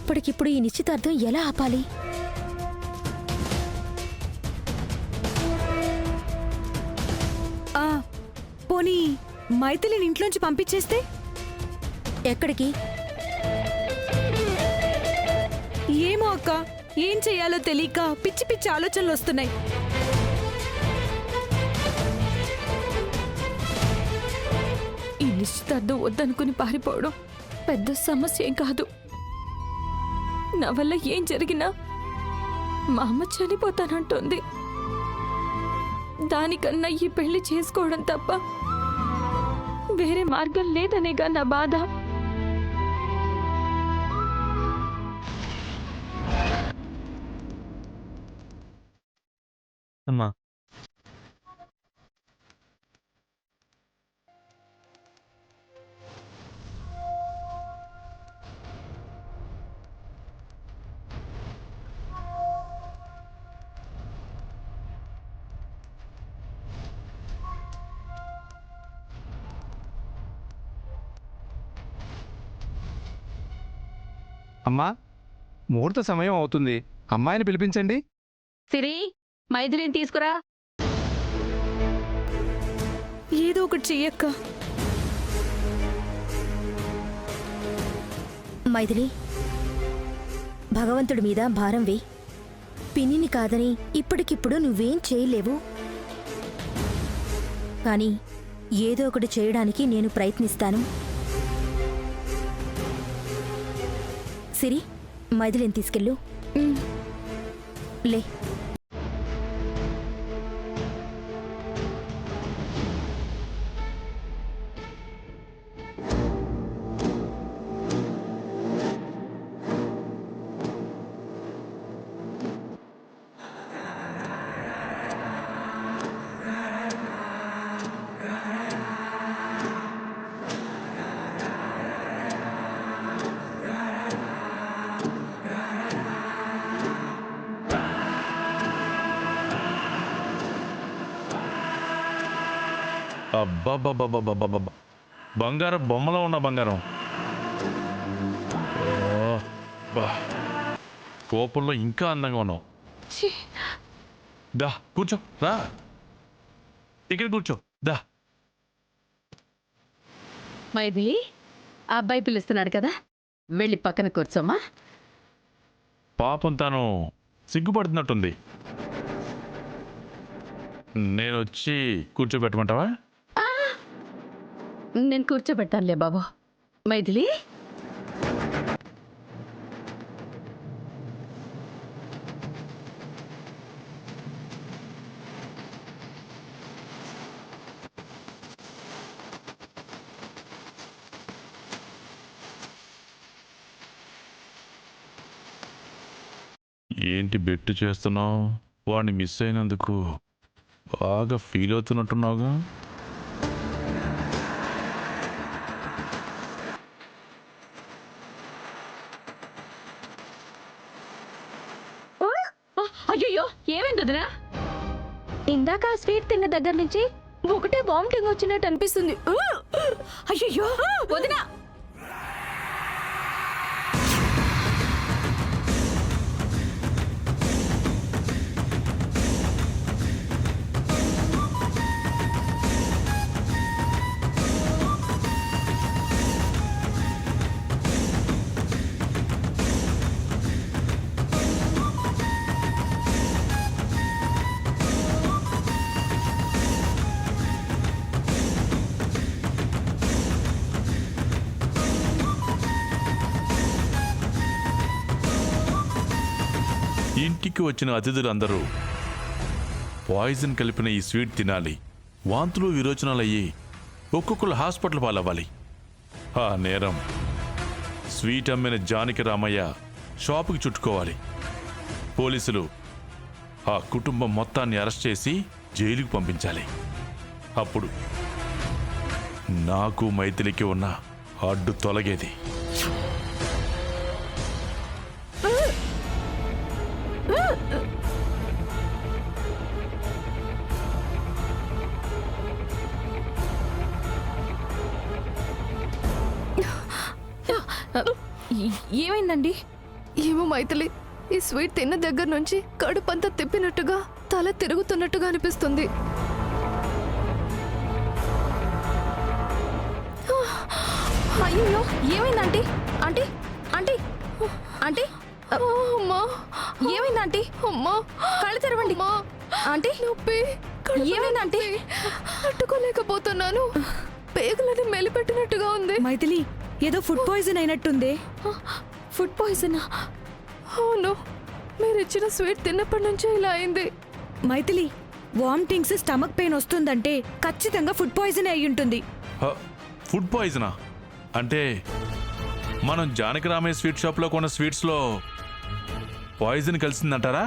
ఇప్పటికిప్పుడు ఈ నిశ్చితార్థం ఎలా ఆపాలి? పోనీ మైథిలిని ఇంట్లోంచి పంపించేస్తే? ఎక్కడికి? ఏమో అక్క, ఏం చెయ్యాలో తెలియక పిచ్చి పిచ్చి ఆలోచనలు వస్తున్నాయి. ఈ నిశ్చితార్థం వద్దనుకుని పారిపోవడం పెద్ద సమస్య ఏం కాదు. నా వల్ల ఏం జరిగినా మా అమ్మ చనిపోతానంటుంది. దానికన్నా ఈ పెళ్లి చేసుకోవడం తప్ప వేరే మార్గం లేదనేగా నా బాధ. అమ్మా అమ్మా, ముహూర్త సమయం అవుతుంది. అమ్మాయిని పిలిపించండి. సిరి, మైథిలిని తీసుకురా. ఏదో ఒకటి చెయ్యక్క. మైథిలి, భగవంతుడి మీద భారం వేయి. పిన్నిని కాదని ఇప్పటికిప్పుడు నువ్వేం చేయలేవు. కానీ ఏదో ఒకటి చేయడానికి నేను ప్రయత్నిస్తాను. సిరి, మైథిలిని తీసుకెళ్ళు. లే. అబ్బబ్బబ్బబ్బబ్బబ్బ, బంగారం బొమ్మలో ఉన్న బంగారం. కోపంలో ఇంకా అందంగా ఉన్నావు. దా కూర్చో, రా ఇక్కడ కూర్చో, దా. మైథిలి, ఆ అబ్బాయి పిలుస్తున్నాడు కదా, వెళ్ళి పక్కన కూర్చోమ్మా. పాపం తాను సిగ్గుపడుతున్నట్టుంది. నేను వచ్చి కూర్చోబెట్టమంటావా? నేను కూర్చోబెట్టానులే బాబు. మైథిలి, ఏంటి బెట్టు చేస్తున్నావు? వాడిని మిస్ అయినందుకు బాగా ఫీల్ అవుతున్నట్టున్నావుగా. అయ్యో ఏమైంది వదినా? ఇందాక ఆ స్వీట్ తిన్న దగ్గర నుంచి ఒకటే వామిటింగ్ వచ్చినట్టు అనిపిస్తుంది. అయ్యో వదినా, ఇంటికి వచ్చిన అతిథులందరూ పాయిజన్ కలిపిన ఈ స్వీట్ తినాలి. వాంతులు విరోచనాలయ్యి ఒక్కొక్కరు హాస్పిటల్ పాలవ్వాలి. ఆ నేరం స్వీట్ అమ్మిన జానకి రామయ్య షాపుకి చుట్టుకోవాలి. పోలీసులు ఆ కుటుంబం మొత్తాన్ని అరెస్ట్ చేసి జైలుకు పంపించాలి. అప్పుడు నాకు మైథిలికి ఉన్న అడ్డు తొలగేది. ఏమైందండి? ఏమో మైథిలి, ఈ స్వీట్ తిన్న దగ్గర నుంచి కడుపంతా తిప్పినట్టుగా తల తిరుగుతున్నట్టుగా అనిపిస్తుంది. అయ్యో ఏమైంది ఆంటీ? ఆంటీ ఆంటీ ఆంటీ అమ్మా, ఏమైంది ఆంటీ? అమ్మా, కళ్ళు తెరవండి. అమ్మా, ఆంటీ నొప్పి, ఏమైంది ఆంటీ? తట్టుకోలేకపోతున్నాను. పేగులని మెలిపెట్టినట్టుగా ఉంది. మైథిలి, ఏదో ఫుడ్ పాయిజన్ అయినట్టుంది. Food poison? అవును, మీరు ఇచ్చిన స్వీట్ తిన్నప్పటి నుంచే ఇలా అయింది. మైథిలి, వామిటింగ్స్, స్టమక్ పెయిన్ వస్తుందంటే ఖచ్చితంగా ఫుడ్ పాయిజన్ అయి ఉంటుంది. ఫుడ్ పాయిజనా? అంటే మనం జానకి రామయ్య స్వీట్ షాప్లో కొన్న స్వీట్స్లో పాయిజన్ కలిసిందంటారా?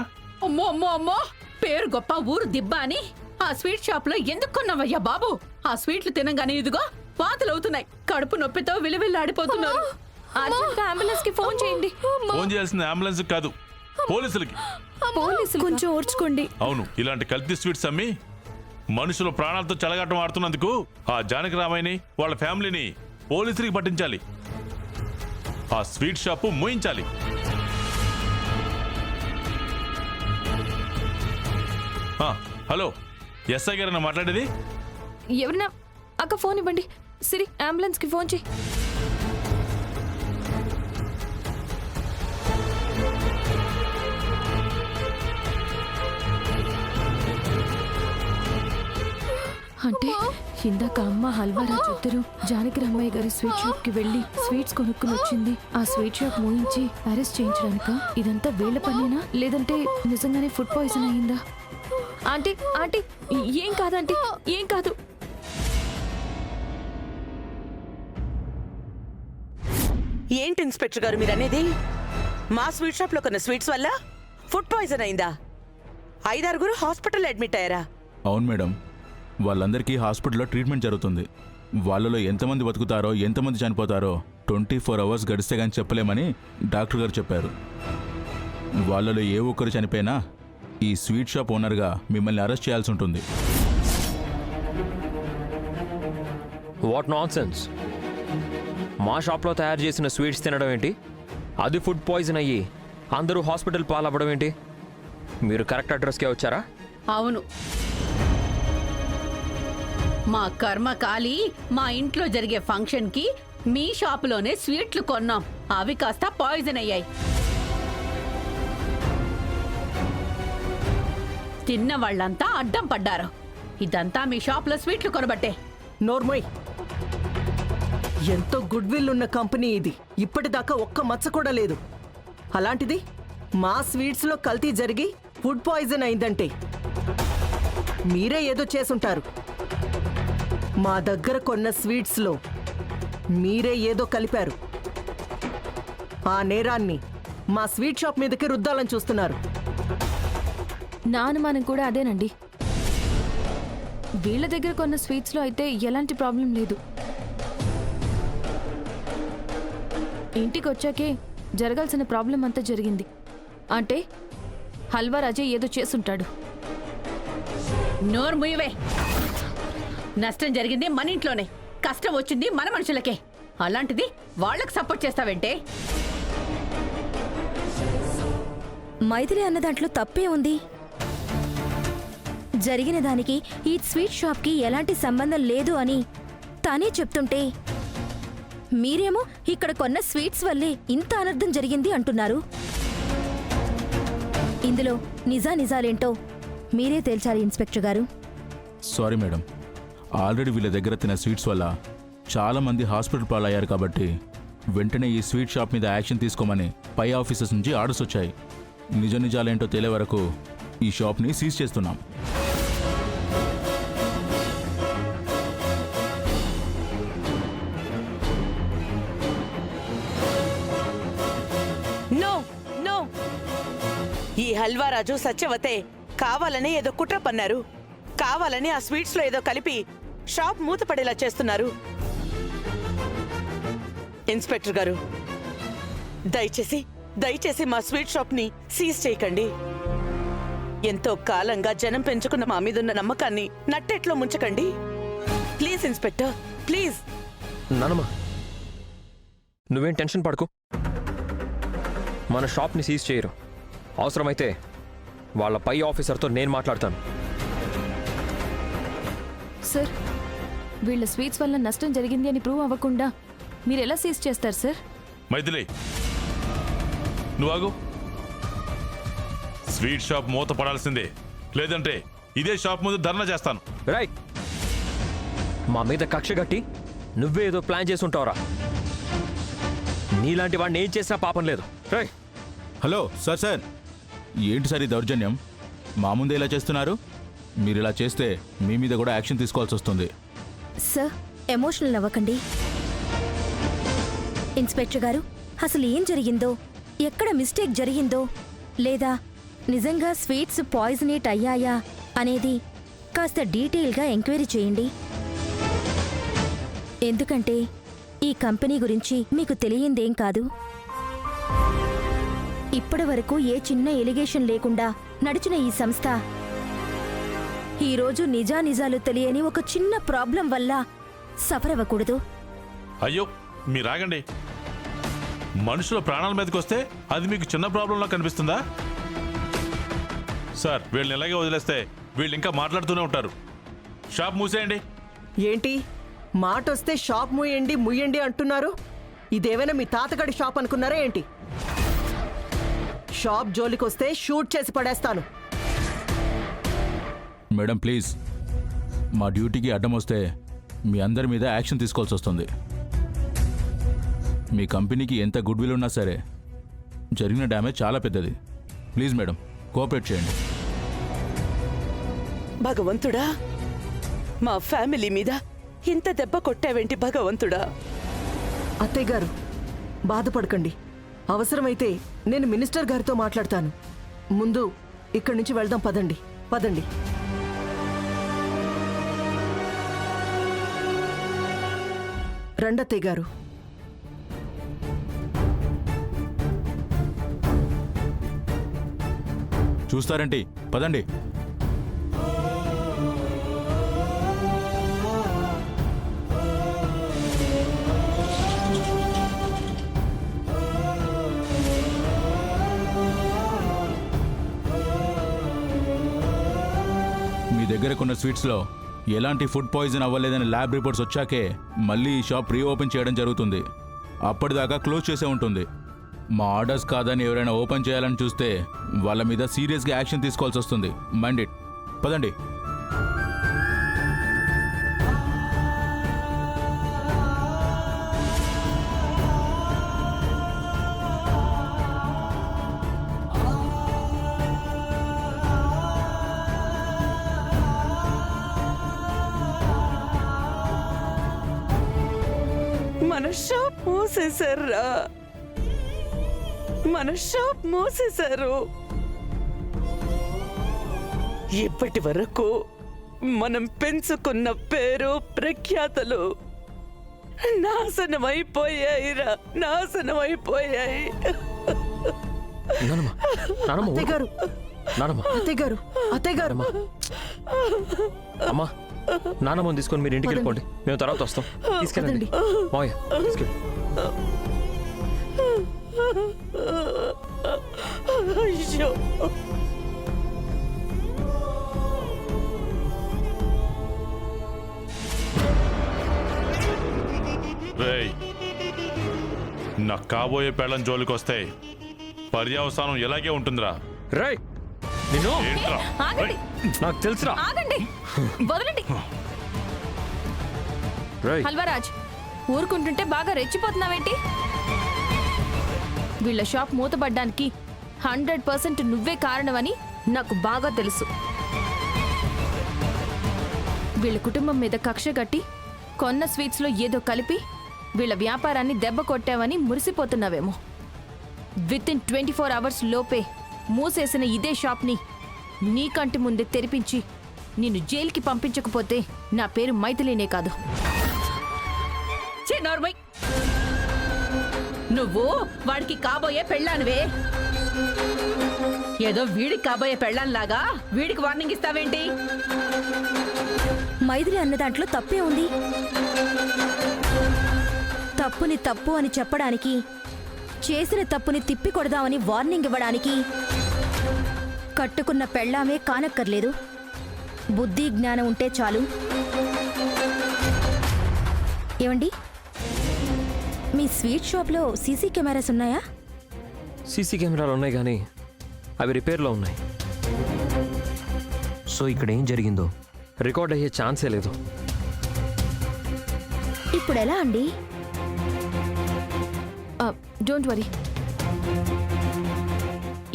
అమ్మో అమ్మో అమ్మో, పేరు గొప్ప ఊరు దిబ్బ అని ఆ స్వీట్ షాప్ లో ఎందుకు కొన్నావయ్యా బాబు? ఆ స్వీట్లు తినగానే ఇదిగో వాంతులు అవుతున్నాయి, కడుపు నొప్పితో విలువిల్లాడిపోతున్నారు. అర్జెంట్గా అంబులెన్స్ కి ఫోన్ చేయండి. ఫోన్ చేయాల్సింది అంబులెన్స్ కాదు, పోలీసులకి. పోలీసులు కొంచెం ఓర్చుకోండి. అవును, ఇలాంటి కల్తీ స్వీట్స్ అమ్మి మనుషుల ప్రాణాలతో చెలగాటం ఆడుతున్నందుకు ఆ జానకి రామయ్యని వాళ్ళ ఫ్యామిలీని పోలీసులకి పట్టించాలి. ఆ స్వీట్ షాపు మూయించాలి. హలో, ఎస్ఐ గారు మాట్లాడేది? ఎవరినా అక్క ఫోన్ ఇవ్వండి. సిరి, అంబులెన్స్ కి ఫోన్ చేయి. అంటే ఇందాక అమ్మ హల్వారాజ్ ఇద్దరు జానకి రామయ్య గారి స్వీట్ షాప్ కి వెళ్లి స్వీట్స్ కొనుక్కుని వచ్చింది. ఆ స్వీట్ షాప్ మూయించి అరెస్ట్ చేయించడానిక? ఇదంతా వీళ్ళ పనేనా, లేదంటే నిజంగానే ఫుడ్ పాయిజన్ అయిందా? ఆంటీ ఆంటీ, ఏం కాదంటీ, ఏం కాదు. ఏంటి ఇన్స్పెక్టర్ గారు మీరనేది? మా స్వీట్ షాప్ లో కొన్న స్వీట్స్ వల్ల ఫుడ్ పాయిజన్ అయిందా? 5-6 హాస్పిటల్ అడ్మిట్ అయ్యారా? అవును మేడం, వాళ్ళందరికీ హాస్పిటల్లో ట్రీట్మెంట్ జరుగుతుంది. వాళ్ళలో ఎంతమంది బతుకుతారో ఎంతమంది చనిపోతారో 24 అవర్స్ గడిస్తే కానీ చెప్పలేమని డాక్టర్ గారు చెప్పారు. వాళ్ళలో ఏ ఒక్కరు చనిపోయినా ఈ స్వీట్ షాప్ ఓనర్గా మిమ్మల్ని అరెస్ట్ చేయాల్సి ఉంటుంది. What non sense! మా షాప్లో తయారు చేసిన స్వీట్స్ తినడం ఏంటి? అది ఫుడ్ పాయిజన్ అయ్యి అందరూ హాస్పిటల్ పాలవ్వడం ఏంటి? మీరు కరెక్ట్ అడ్రస్కే వచ్చారా? అవును, మా కర్మ కాలి మా ఇంట్లో జరిగే ఫంక్షన్ కి మీ షాపులోనే స్వీట్లు కొన్నాం. అవి కాస్త పాయిజన్ అయ్యాయి. తిన్న వాళ్ళంతా అడ్డం పడ్డారు. ఇదంతా మీ షాప్లో స్వీట్లు కొనబట్టే. నోర్మోయ్, ఎంతో గుడ్ విల్ ఉన్న కంపెనీ ఇది. ఇప్పటిదాకా ఒక్క మచ్చ కూడా లేదు. అలాంటిది మా స్వీట్స్లో కల్తీ జరిగి ఫుడ్ పాయిజన్ అయిందంటే మీరే ఏదో చేసుంటారు. మా దగ్గర కొన్న స్వీట్స్లో మీరే ఏదో కలిపారు. ఆ నేరాన్ని మా స్వీట్ షాప్ మీదకి రుద్దాలని చూస్తున్నారు. నా అనుమానం కూడా అదేనండి. వీళ్ళ దగ్గర కొన్న స్వీట్స్ లో అయితే ఎలాంటి ప్రాబ్లం లేదు. ఇంటికి వచ్చాకే జరగాల్సిన ప్రాబ్లం అంతా జరిగింది. అంటే హల్వారాజే ఏదో చేసుంటాడు. నోరు ముయ్యవే. నష్టం జరిగింది మన ఇంట్లోనే, కష్టం వచ్చింది మన మనుషులకే. అలాంటిది వాళ్ళకి సపోర్ట్ చేస్తావంటే? మైథిలి అన్న దాంట్లో తప్పే ఉంది. జరిగిన దానికి ఈ స్వీట్ షాప్కి ఎలాంటి సంబంధం లేదు అని తానే చెప్తుంటే మీరేమో ఇక్కడ కొన్న స్వీట్స్ వల్లే ఇంత అనర్థం జరిగింది అంటున్నారు. ఇందులో నిజాలేంటో మీరే తేల్చాలి ఇన్స్పెక్టర్ గారు. సారీ మేడం, ఆల్రెడీ వీళ్ళ దగ్గర తిన్న స్వీట్స్ వల్ల చాలామంది హాస్పిటల్ పాలయ్యారు కాబట్టి వెంటనే ఈ స్వీట్ షాప్ మీద యాక్షన్ తీసుకోమని పై ఆఫీసర్స్ నుంచి ఆర్డర్స్ వచ్చాయి. నిజాలేంటో తేలే వరకు ఈ షాప్ని సీజ్ చేస్తున్నాం. నో నో, ఈ హల్వారాజు సత్యవతే కావాలని ఏదో కుట్ర పన్నారు. కావాలని ఆ స్వీట్స్ లో ఏదో కలిపి షాప్ మూతపడేలా చేస్తున్నారు. ఇన్స్పెక్టర్ గారు, దయచేసి మా స్వీట్ షాప్ ని సీజ్ చేయకండి. ఎంతో కాలంగా జనం పెంచుకున్న మా మీదున్న నమ్మకాన్ని నట్టెట్లో ముంచకండి. Please inspector, please. నానమ్మా, నువ్వేం టెన్షన్ పడకు. మన షాప్ని సీజ్ చేయరు. అవసరమైతే వాళ్ళ పై ఆఫీసర్తో నేను మాట్లాడతాను. సార్, వీళ్ళ స్వీట్స్ వల్ల నష్టం జరిగింది అని ప్రూవ్ అవ్వకుండా మీరు ఎలా సీజ్ చేస్తారు సార్? మైథిలి, నువ్వు ఆగు. స్వీట్ షాప్ మూత పడాల్సిందే, లేదంటే ఇదే షాప్ ముందు ధర్నా చేస్తాను. రైట్, మా మీద కక్ష కట్టి నువ్వే ఏదో ప్లాన్ చేసి ఉంటావురా. నీలాంటి వాడిని ఏం చేసినా పాపం లేదు. రైట్. హలో సార్, సార్ ఏంటి సార్ ఈ దౌర్జన్యం? మా ముందే ఇలా చేస్తున్నారు. మీరు ఇలా చేస్తే మీ మీద కూడా యాక్షన్ తీసుకోవాల్సి వస్తుంది. సార్, ఎమోషనల్ అవ్వకండి. ఇన్స్పెక్టర్ గారు, అసలు ఏం జరిగిందో, ఎక్కడ మిస్టేక్ జరిగిందో, లేదా నిజంగా స్వీట్స్ పాయిజనేట్ అయ్యాయా అనేది కాస్త డీటెయిల్గా ఎంక్వైరీ చేయండి. ఎందుకంటే ఈ కంపెనీ గురించి మీకు తెలియందేం కాదు. ఇప్పటి వరకు ఏ చిన్న ఎలిగేషన్ లేకుండా నడిచిన ఈ సంస్థ ఈరోజు నిజానిజాలు తెలియని ఒక చిన్న ప్రాబ్లం వల్ల సఫర్ అవ్వకూడదు. అయ్యో, మీరు ఆగండి. మనుషుల ప్రాణాల మీదకి వస్తే అది మీకు చిన్న ప్రాబ్లంలా కనిపిస్తుందా? సార్, వీళ్ళని ఇలాగే వదిలేస్తే వీళ్ళు ఇంకా మాట్లాడుతూనే ఉంటారు. షాప్ మూసేయండి. ఏంటి మాట వస్తే షాప్ ముయ్యండి ముయ్యండి అంటున్నారు? ఇదేమైనా మీ తాతగడి షాప్ అనుకున్నారా ఏంటి? షాప్ జోలికొస్తే షూట్ చేసి పడేస్తాను. మేడం ప్లీజ్, మా డ్యూటీకి అడ్డం వస్తే మీ అందరి మీద యాక్షన్ తీసుకోవాల్సి వస్తుంది. మీ కంపెనీకి ఎంత గుడ్ విల్ ఉన్నా సరే జరిగిన డ్యామేజ్ చాలా పెద్దది. ప్లీజ్ మేడం, కోఆపరేట్ చేయండి. భగవంతుడా, మా ఫ్యామిలీ మీద ఇంత దెబ్బ కొట్టావేంటి భగవంతుడా? అత్తయ్య గారు, బాధపడకండి. అవసరమైతే నేను మినిస్టర్ గారితో మాట్లాడతాను. ముందు ఇక్కడి నుంచి వెళ్దాం. పదండి పదండి. రండత్తయ్య గారు. చూస్తారేంటి? పదండి. మీ దగ్గర కొన్న స్వీట్స్లో ఎలాంటి ఫుడ్ పాయిజన్ అవ్వలేదని ల్యాబ్ రిపోర్ట్స్ వచ్చాకే మళ్ళీ ఈ షాప్ రీఓపెన్ చేయడం జరుగుతుంది. అప్పటిదాకా క్లోజ్ చేసే ఉంటుంది. మా ఆర్డర్స్ కాదని ఎవరైనా ఓపెన్ చేయాలని చూస్తే వాళ్ళ మీద సీరియస్గా యాక్షన్ తీసుకోవాల్సి వస్తుంది. Mind it. పదండి. మన షాప్ మూసేశారా? మన షాప్ మూసేశారు. ఇప్పటి వరకు మనం పెంచుకున్న పేరు ప్రఖ్యాతలు నాశనమైపోయాయిరా, నాశనమైపోయాయి. నానమ్మ, నానమ్మ, అత్తయ్య గారు, నానమ్మ, అత్తయ్య గారు, అత్తయ్య గారు. అమ్మా, నానమ్మని తీసుకొని మీరు ఇంటికి వెళ్ళిపోండి. మేము తర్వాత వస్తాం. తీసుకెళ్ళండి మావయ్య, తీసుకెళ్ళి. అయ్యో, రేయ్, నా కాబోయే పెళ్ళం జోలికి వస్తే పర్యవసానం ఎలాగే ఉంటుందిరా. రేయ్, నిన్ను ఏంట్రా? ఆగండి, నాకు తెలుసురా. ఆగండి, వదలండి. రేయ్, హల్వరాజ్, ఊరుకుంటుంటే బాగా రెచ్చిపోతున్నావేంటి? వీళ్ళ షాప్ మూతపడ్డానికి 100% నువ్వే కారణమని నాకు బాగా తెలుసు. వీళ్ళ కుటుంబం మీద కక్ష కట్టి కొన్న స్వీట్స్లో ఏదో కలిపి వీళ్ళ వ్యాపారాన్ని దెబ్బ కొట్టావని మురిసిపోతున్నావేమో. వితిన్ 24 అవర్స్ లోపే మూసేసిన ఇదే షాప్ని నీ కంటి ముందే తెరిపించి నిన్ను జైలుకి పంపించకపోతే నా పేరు మైథిలినే కాదు. నోర్మై, నువ్వు వాడికి కాబోయే పెళ్ళానివే. ఏదో వీడికి కాబోయే పెళ్ళానిలాగా వీడికి వార్నింగ్ ఇస్తావేంటి? మైథిలి అన్న దాంట్లో తప్పే ఉంది. తప్పుని తప్పు అని చెప్పడానికి చేసిన తప్పుని తిప్పి కొడదామని వార్నింగ్ ఇవ్వడానికి కట్టుకున్న పెళ్ళామే కానక్కర్లేదు. బుద్ధి జ్ఞానం ఉంటే చాలు. ఏమండి, మీ స్వీట్ షాప్లో సీసీ కెమెరాస్ ఉన్నాయా? సీసీ కెమెరాలు ఉన్నాయి కానీ అవి రిపేర్లో ఉన్నాయి. సో ఇక్కడ ఏం జరిగిందో రికార్డ్ అయ్యే ఛాన్సే లేదు. ఇప్పుడు ఎలా అండి? Don't worry.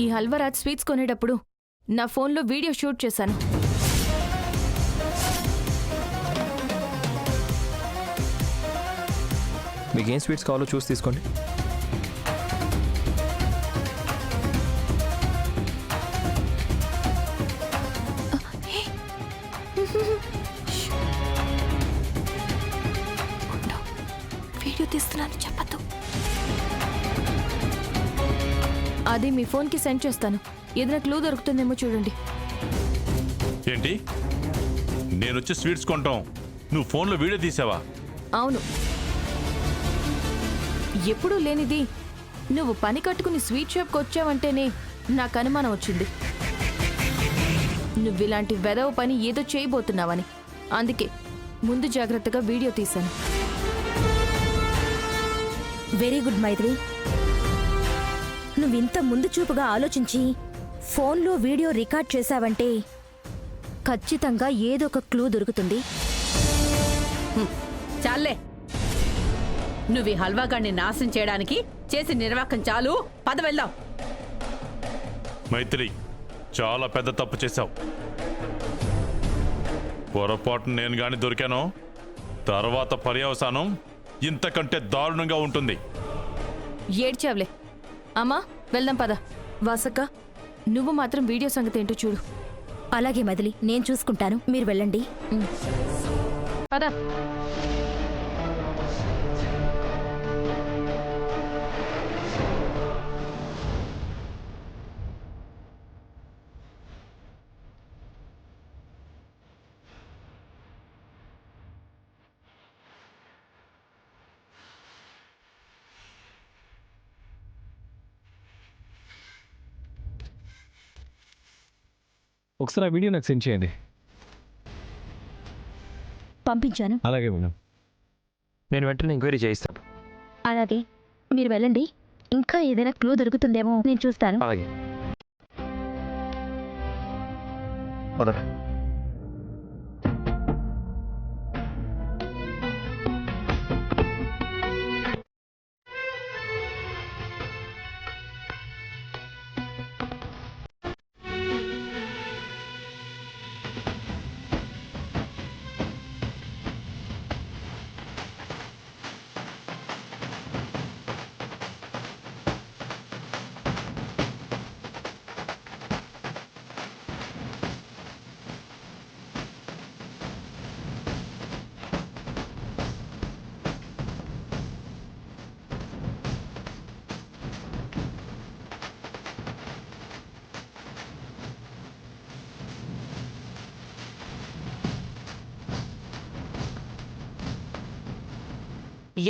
ఈ హల్వరాజ్ స్వీట్స్ కొనేటప్పుడు నా ఫోన్లో వీడియో షూట్ చేశాను. మీకు ఏం స్వీట్స్ కావాలో చూసి తీసుకోండి. వీడియో తీస్తున్నాను చెప్పద్దు. అది మీ ఫోన్కి సెండ్ చేస్తాను. ఏదైనా క్లూ దొరుకుతుందేమో చూడండి. ఏంటి, నేను వచ్చి స్వీట్స్ కొంటాం, నువ్వు ఫోన్లో వీడియో తీసావా? అవును. ఎప్పుడూ లేనిది నువ్వు పని కట్టుకుని స్వీట్ షాప్కి వచ్చావంటేనే నాకు అనుమానం వచ్చింది. నువ్వు ఇలాంటి వెదవ పని ఏదో చేయబోతున్నావని. అందుకే ముందు జాగ్రత్తగా వీడియో తీశాను. వెరీ గుడ్ మైత్రి. నువ్వింత ముందు చూపుగా ఆలోచించి ఫోన్లో వీడియో రికార్డ్ చేశావంటే ఖచ్చితంగా ఏదో ఒక క్లూ దొరుకుతుంది. చాలే, నువ్వు ఈ హల్వాగాడిని నాశనం చేయడానికి చేసి నిర్వాకం చాలు. పద వెళ్దాం. మైత్రి, చాలా పెద్ద తప్పు చేశావు. పొరపాటు నేను గాని దొరికానో తర్వాత పర్యవసానం ఇంతకంటే దారుణంగా ఉంటుంది. ఏడ్చావులే. అమ్మా వెళ్దాం పద. వాసక్క, నువ్వు మాత్రం వీడియో సంగతి ఏంటో చూడు. అలాగే మదిలి, నేను చూసుకుంటాను, మీరు వెళ్ళండి. పద. ఒకసారి ఆ వీడియో నాకు సెండ్ చేయండి. పంపించాను. అలాగే మేడం. నేను వెంటనే ఎంక్వైరీ చేయిస్తాను. అలాగే, మీరు వెళ్ళండి. ఇంకా ఏదైనా క్లూ దొరుకుతుందేమో నేను చూస్తాను. అలాగే.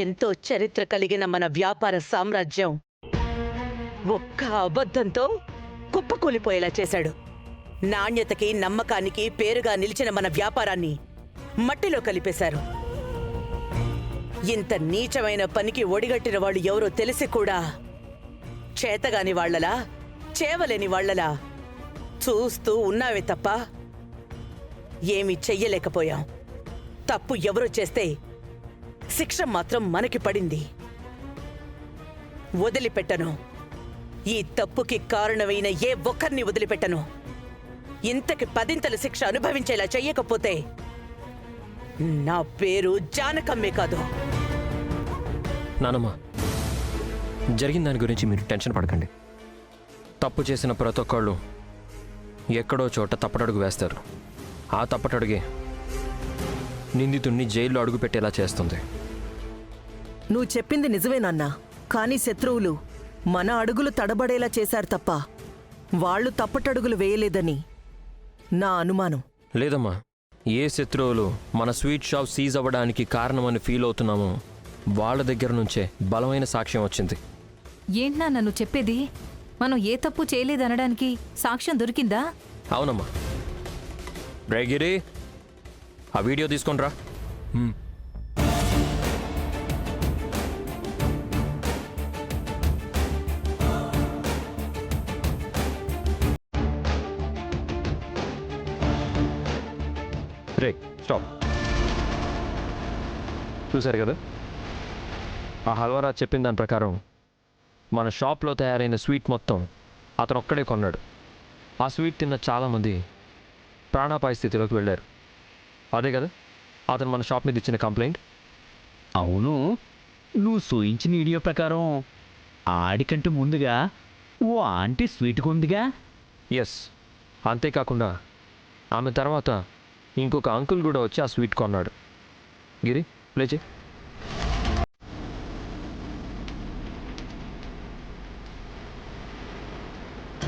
ఎంతో చరిత్ర కలిగిన మన వ్యాపార సామ్రాజ్యం ఒక్క అబద్ధంతో కుప్పకూలిపోయేలా చేశాడు. నాణ్యతకి నమ్మకానికి పేరుగా నిలిచిన మన వ్యాపారాన్ని మట్టిలో కలిపేశారు. ఇంత నీచమైన పనికి ఒడిగట్టిన వాళ్ళు ఎవరో తెలిసి కూడా చేతగాని వాళ్లలా, చేవలేని వాళ్లలా చూస్తూ ఉన్నావే తప్ప ఏమీ చెయ్యలేకపోయాం. తప్పు ఎవరో చేస్తే శిక్ష మాత్రం మనకి పడింది. వదిలిపెట్టను. ఈ తప్పుకి కారణమైన ఏ ఒక్కరిని వదిలిపెట్టను. ఇంతకి 10 శిక్ష అనుభవించేలా చెయ్యకపోతే నా పేరు జానకమ్మే కాదు. నానమ్మ, జరిగిన దాని గురించి మీరు టెన్షన్ పడకండి. తప్పు చేసిన ప్రతి ఒక్కళ్ళు ఎక్కడో చోట తప్పటడుగు వేస్తారు. ఆ తప్పటడుగే నిందితుణ్ణి జైల్లో అడుగుపెట్టేలా చేస్తుంది. నువ్వు చెప్పింది నిజమేనన్నా, కానీ శత్రువులు మన అడుగులు తడబడేలా చేశారు తప్ప వాళ్ళు తప్పటడుగులు వేయలేదని నా అనుమానం. లేదమ్మా, ఏ శత్రువులు మన స్వీట్ షాప్ సీజ్ అవ్వడానికి కారణమని ఫీల్ అవుతున్నామో వాళ్ళ దగ్గర నుంచే బలమైన సాక్ష్యం వచ్చింది. ఏంట్నా నన్ను చెప్పేది? మనం ఏ తప్పు చేయలేదనడానికి సాక్ష్యం దొరికిందా? అవునమ్మా. గిరి, ఆ వీడియో తీసుకొనిరా. రే స్టాప్. చూశారు కదా, ఆ హల్వారాజ్ చెప్పిన దాని ప్రకారం మన షాప్లో తయారైన స్వీట్ మొత్తం అతను ఒక్కడే కొన్నాడు. ఆ స్వీట్ తిన్న చాలామంది ప్రాణాపాయ స్థితిలోకి వెళ్ళారు. అదే కదా అతను మన షాప్ మీద ఇచ్చిన కంప్లైంట్. అవును, నువ్వు చూయించిన వీడియో ప్రకారం ఆడికంటే ముందుగా ఓ ఆంటీ స్వీట్ కొందిగా. ఎస్, అంతేకాకుండా ఆమె తర్వాత ఇంకొక అంకుల్ కూడా వచ్చి ఆ స్వీట్ కొన్నాడు. గిరి ప్లే చేయి.